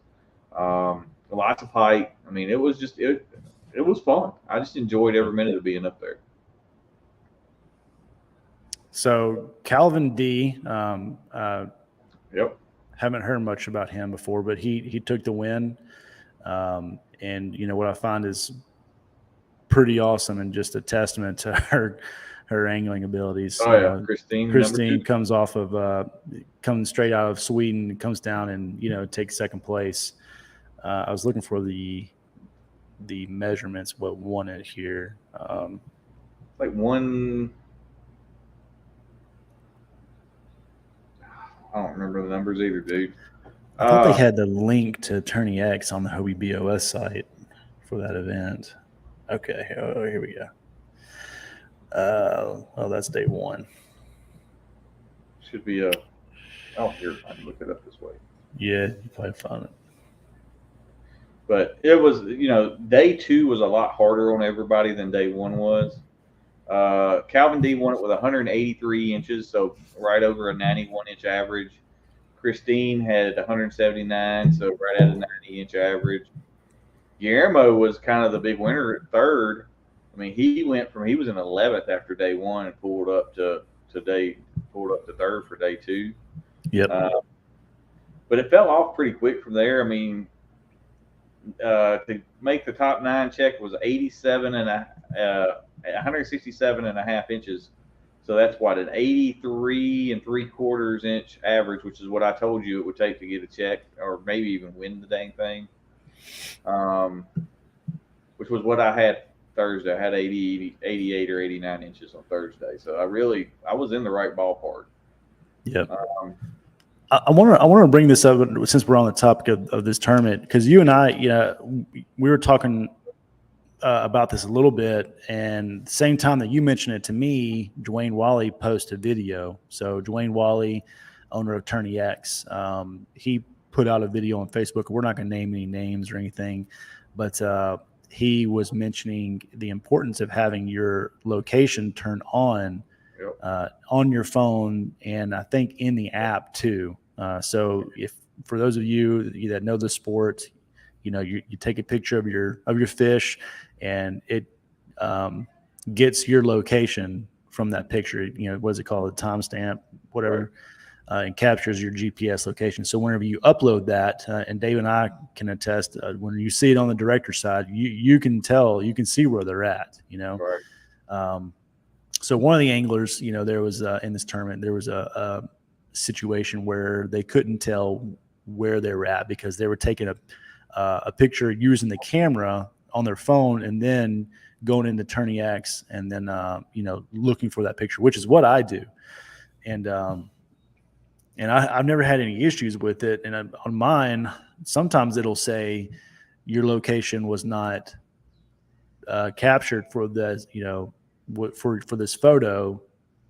lots of pike. I mean, it was fun. I just enjoyed every minute of being up there. So Calvin D, Yep. haven't heard much about him before, but he took the win. And what I find is pretty awesome and just a testament to her angling abilities. Oh yeah, Christine comes straight out of Sweden, comes down and takes second place. I was looking for the measurements, what won it here. Like one. I don't remember the numbers either, dude. I thought they had the link to Attorney X on the Hobie BOS site for that event. Okay, here we go. That's day one. Should be here, I can look it up this way. Yeah, you probably found it. But it was, day two was a lot harder on everybody than day one was. Calvin D won it with 183 inches, so right over a 91-inch average. Christine had 179, so right at a 90-inch average. Guillermo was kind of the big winner at third. I mean, he was in 11th after day one and pulled up to third for day two. Yep. But it fell off pretty quick from there. I mean, to make the top 9 check was 167.5 inches. So that's what, an 83 3/4 inch average, which is what I told you it would take to get a check or maybe even win the dang thing. Which was what I had Thursday. I had 88 or 89 inches on Thursday. So I was in the right ballpark. Yep. I want to bring this up since we're on the topic of this tournament, because you and I, we were talking about this a little bit, and same time that you mentioned it to me, Dwayne Wally posted a video. So Dwayne Wally, owner of Attorney X, he put out a video on Facebook. We're not going to name any names or anything, but he was mentioning the importance of having your location turned on your phone, and I think in the app too. So if for those of you that know the sport, you take a picture of your fish, and it gets your location from that picture. What's it called? A timestamp, whatever, and captures your GPS location. So whenever you upload that, and Dave and I can attest, when you see it on the director's side, you can see where they're at. Right. So one of the anglers, there was in this tournament, there was a situation where they couldn't tell where they were at because they were taking a picture using the camera on their phone and then going into Attorney X and then looking for that picture, which is what I do. And I've never had any issues with it. And on mine, sometimes it'll say your location was not captured for this, for this photo,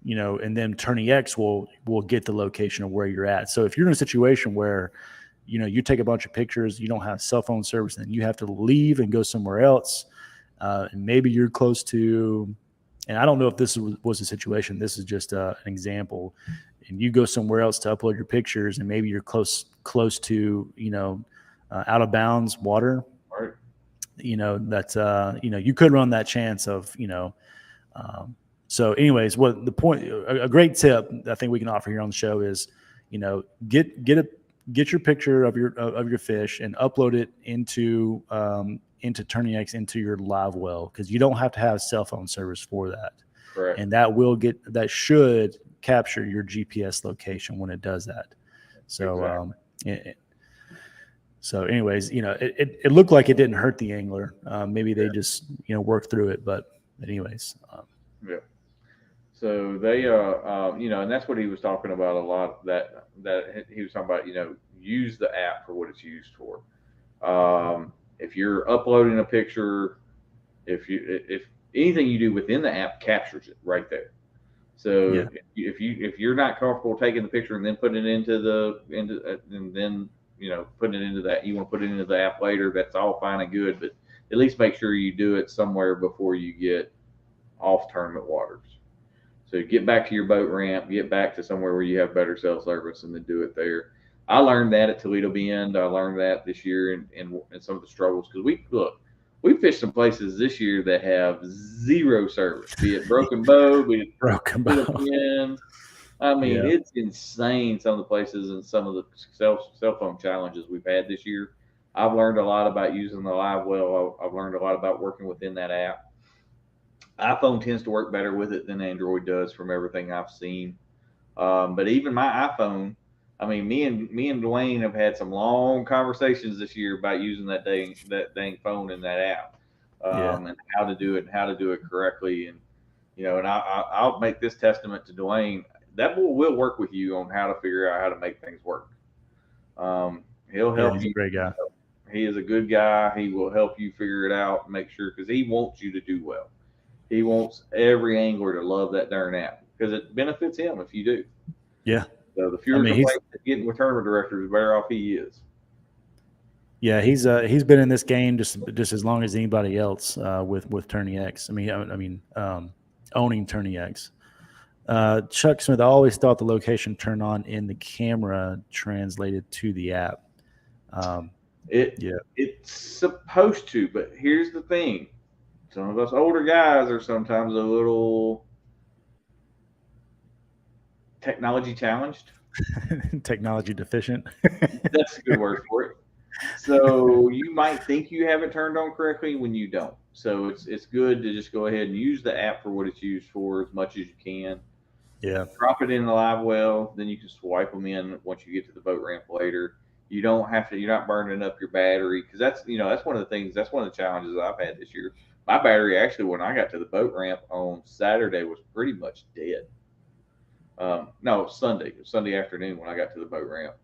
and then Attorney X will get the location of where you're at. So if you're in a situation where, you take a bunch of pictures, you don't have cell phone service, and you have to leave and go somewhere else, and maybe you're close to, and I don't know if this was a situation, this is just an example, and you go somewhere else to upload your pictures, and maybe you're close to, out of bounds water, Right. That, you could run that chance of, so anyways, what the point, a great tip I think we can offer here on the show is, get your picture of your fish and upload it into Attorney X, into your live well, because you don't have to have cell phone service for that. Correct. And that should capture your GPS location when it does that. So Exactly. So anyways, it looked like it didn't hurt the angler. Maybe they just worked through it, but anyways. Yeah. So they, and that's what he was talking about a lot. That he was talking about, use the app for what it's used for. If you're uploading a picture, if anything you do within the app captures it right there. So Yeah. if you're not comfortable taking the picture and then putting it and then putting it into that, you want to put it into the app later, that's all fine and good, but at least make sure you do it somewhere before you get off tournament waters. So get back to your boat ramp, get back to somewhere where you have better cell service, and then do it there. I learned that at Toledo Bend. I learned that this year in some of the struggles, because we fished some places this year that have zero service, be it broken bow, be it Broken hit a bow. pin. I mean, Yeah. it's insane, some of the places and some of the cell phone challenges we've had this year. I've learned a lot about using the live well. I've learned a lot about working within that app. iPhone tends to work better with it than Android does, from everything I've seen. But even my iPhone, I mean, me and Dwayne have had some long conversations this year about using that dang phone in that app, Yeah. and how to do it and how to do it correctly. And I'll make this testament to Dwayne, that will work with you on how to figure out how to make things work. He'll Yeah. help He's a you. great guy. He is a good guy. He will help you figure it out and make sure, because he wants you to do well. He wants every angler to love that darn app because it benefits him if you do. Yeah. So the I fewer mean, complaints he's getting with tournament directors, the better off he is. he's been in this game just as long as anybody else with Tourney X. Owning Tourney X. Chuck Smith, I always thought the location turned on in the camera translated to the app. It Yeah. it's supposed to, but here's the thing: some of us older guys are sometimes a little technology challenged. Technology deficient. That's a good word for it. So you might think you have it turned on correctly when you don't. So it's good to just go ahead and use the app for what it's used for as much as you can. Yeah. Drop it in the live well, then you can swipe them in once you get to the boat ramp later. You don't have to. You're not burning up your battery, because that's one of the things. That's one of the challenges I've had this year. My battery, actually, when I got to the boat ramp on Saturday, was pretty much dead. No, Sunday. It was Sunday afternoon when I got to the boat ramp,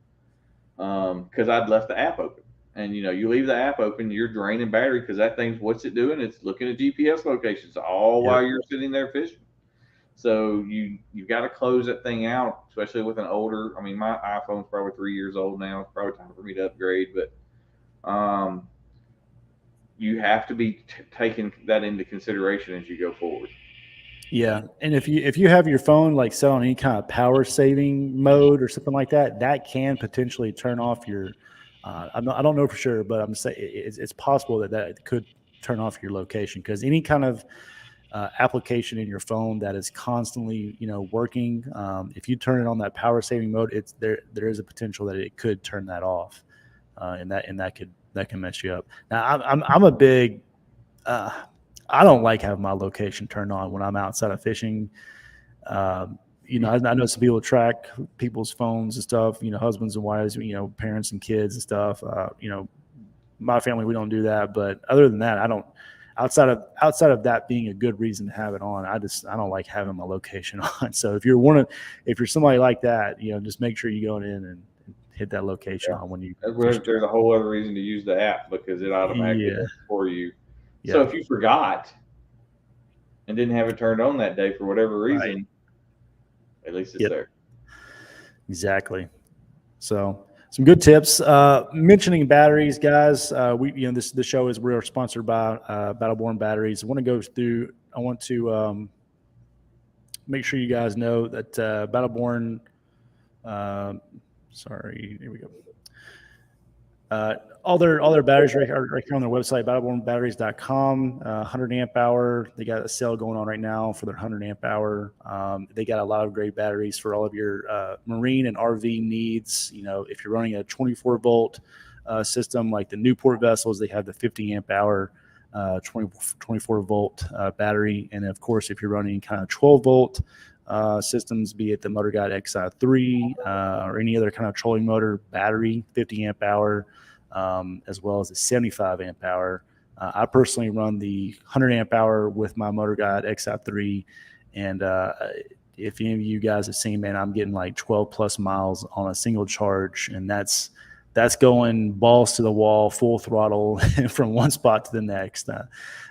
because I'd left the app open. And you leave the app open, you're draining battery, because that thing's, what's it doing? It's looking at GPS locations all Yep. while you're sitting there fishing. So you've got to close that thing out, especially with an older. I mean, my iPhone's probably 3 years old now. It's probably time for me to upgrade, but you have to be taking that into consideration as you go forward. Yeah, and if you have your phone like set on any kind of power saving mode or something like that, that can potentially turn off your. I don't know for sure, but I'm saying it's possible that could turn off your location, because any kind of application in your phone that is constantly working, if you turn it on that power saving mode, it's there is a potential that it could turn that off, and that can mess you up. Now I'm a big I don't like having my location turned on when I'm outside of fishing. I know some people track people's phones and stuff, husbands and wives, parents and kids and stuff. My family, we don't do that. But other than that, I don't, outside of that being a good reason to have it on, I don't like having my location on. So if you're somebody like that, just make sure you go in and hit that location on when you fish. There's a whole other reason to use the app, because it automatically Yeah. does it for you. Yeah. So if you forgot and didn't have it turned on that day for whatever reason, Right. at least it's there. Exactly. So some good tips. Mentioning batteries, guys. This show we're sponsored by Battleborn Batteries. I want to make sure you guys know that Battleborn. Sorry, here we go. All their batteries are right here on their website, battlebornbatteries.com. 100 amp hour. They got a sale going on right now for their 100 amp hour. They got a lot of great batteries for all of your marine and RV needs. If you're running a 24 volt system like the Newport vessels, they have the 50 amp hour 24 volt battery. And of course, if you're running kind of 12 volt systems, be it the Motor Guide XI3 or any other kind of trolling motor battery, 50 amp hour, as well as a 75 amp hour. I personally run the 100 amp hour with my Motor Guide XI3, And if any of you guys have seen, man, I'm getting like 12 plus miles on a single charge, and that's going balls to the wall, full throttle from one spot to the next,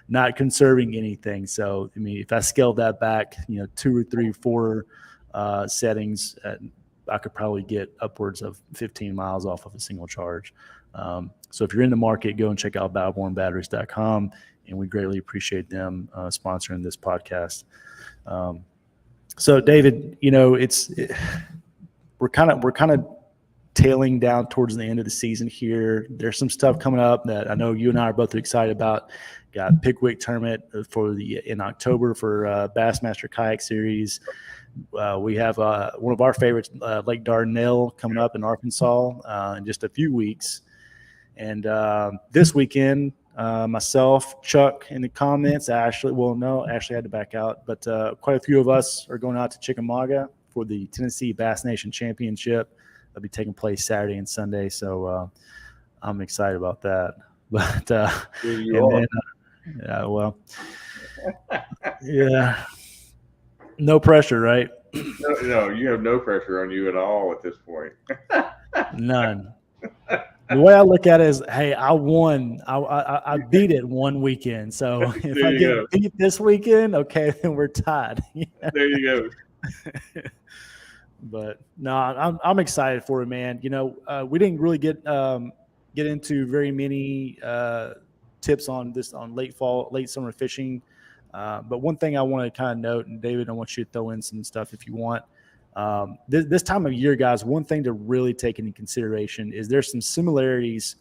not conserving anything. So, I mean, if I scale that back, 2 or 3, 4 settings, I could probably get upwards of 15 miles off of a single charge. So if you're in the market, go and check out battlebornbatteries.com, and we greatly appreciate them sponsoring this podcast. So David, we're kind of tailing down towards the end of the season here. There's some stuff coming up that I know you and I are both excited about. Got Pickwick tournament in October for Bassmaster Kayak Series. We have one of our favorites, Lake Dardanelle, coming up in Arkansas in just a few weeks. And this weekend, myself, Chuck in the comments, Ashley had to back out, but quite a few of us are going out to Chickamauga for the Tennessee Bass Nation Championship. That'll be taking place Saturday and Sunday, so I'm excited about that. But no pressure, right? No, you have no pressure on you at all at this point. None. The way I look at it is, hey, I won. I beat it one weekend. So if I get beat this weekend, okay, then we're tied. There you go. But no, I'm excited for it, man. We didn't really get into very many tips on late summer fishing. But one thing I want to kind of note, and David, I want you to throw in some stuff if you want. This time of year, guys, one thing to really take into consideration is there's some similarities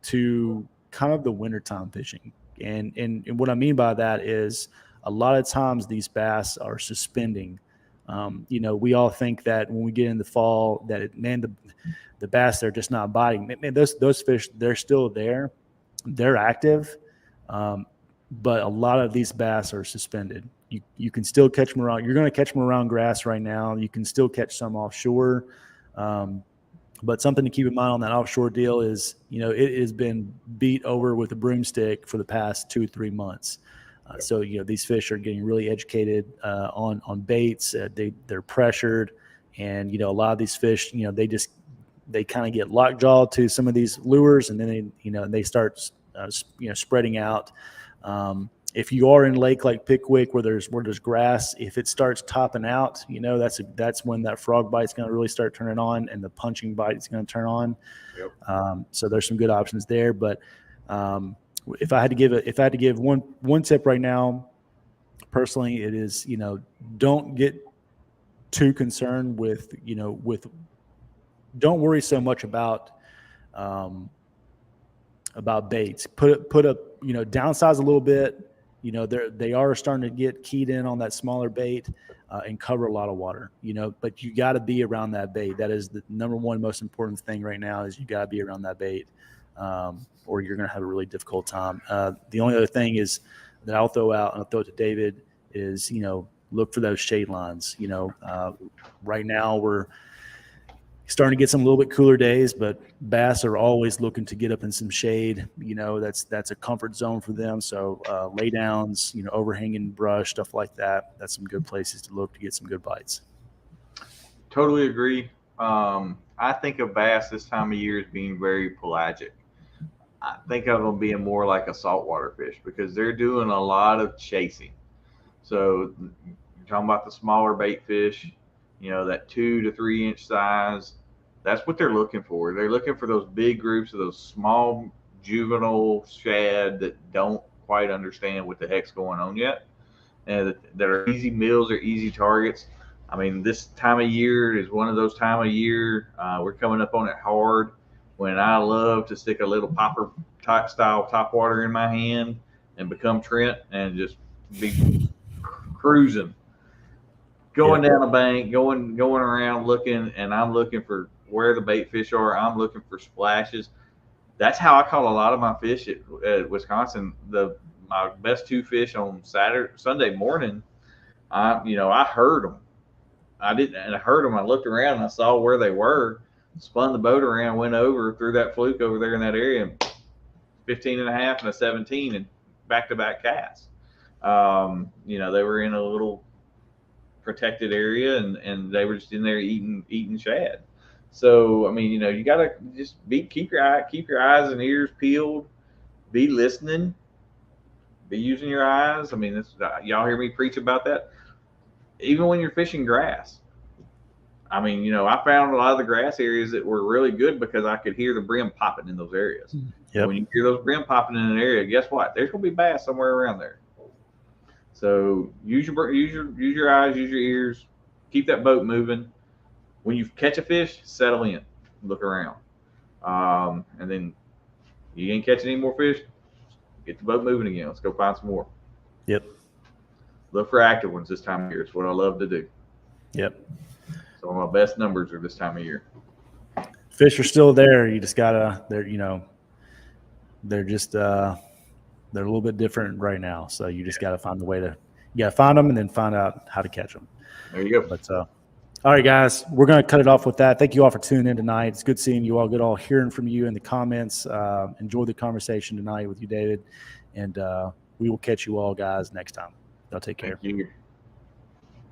to kind of the wintertime fishing. And what I mean by that is a lot of times these bass are suspending. We all think that when we get in the fall that the bass, they're just not biting. Man, those fish, they're still there. They're active. But a lot of these bass are suspended. You can still catch them around. You're going to catch them around grass right now. You can still catch some offshore. But something to keep in mind on that offshore deal is, it has been beat over with a broomstick for the past 2-3 months. So, these fish are getting really educated on baits. They're pressured. And, a lot of these fish, they kind of get lockjawed to some of these lures, and then they start, spreading out. If you are in lake like Pickwick where there's grass, if it starts topping out, that's when that frog bite's going to really start turning on, and the punching bite is going to turn on. Yep. So there's some good options there. But if I had to give one tip right now, personally, it is don't get too concerned with don't worry so much about baits. Put up downsize a little bit. They are starting to get keyed in on that smaller bait and cover a lot of water. But you got to be around that bait. That is the number one most important thing right now. Is you got to be around that bait, or you're going to have a really difficult time. The only other thing is that I'll throw out, and I'll throw it to David, is look for those shade lines. Right now we're starting to get some a little bit cooler days, but bass are always looking to get up in some shade. That's a comfort zone for them. So lay downs, overhanging brush, stuff like that. That's some good places to look to get some good bites. Totally agree. I think of bass this time of year as being very pelagic. I think of them being more like a saltwater fish because they're doing a lot of chasing. So you're talking about the smaller bait fish, that 2 to 3 inch size. That's what they're looking for. They're looking for those big groups of those small juvenile shad that don't quite understand what the heck's going on yet, and that are easy meals or easy targets. I mean, this time of year is one of those time of year. We're coming up on it hard when I love to stick a little popper type style topwater in my hand and become Trent and just be cruising. Going down a bank, going around looking, and I'm looking for where the bait fish are. I'm looking for splashes. That's how I caught a lot of my fish at Wisconsin. My best 2 fish on Sunday morning, I heard them. I heard them. I looked around and I saw where they were, spun the boat around, went over, threw that fluke over there in that area, and 15 and a half and a 17 and back-to-back casts. They were in a little protected area, and they were just in there eating shad. So I mean, you gotta just keep your eyes and ears peeled, be listening, be using your eyes. I mean, y'all hear me preach about that. Even when you're fishing grass, I mean, I found a lot of the grass areas that were really good because I could hear the brim popping in those areas. Yep. And when you hear those brim popping in an area, guess what? There's gonna be bass somewhere around there. So use your eyes, use your ears, keep that boat moving. When you catch a fish, settle in, look around, and then you ain't catching any more fish. Get the boat moving again. Let's go find some more. Yep. Look for active ones this time of year. It's what I love to do. Yep. Some of my best numbers are this time of year. Fish are still there. You just gotta. They're just they're a little bit different right now. So you just gotta find the way to. You gotta find them and then find out how to catch them. There you go. But all right, guys, we're gonna cut it off with that. Thank you all for tuning in tonight. It's good seeing you all. Good all hearing from you in the comments. Enjoy the conversation tonight with you, David, and we will catch you all guys next time. Y'all take care. Thank you.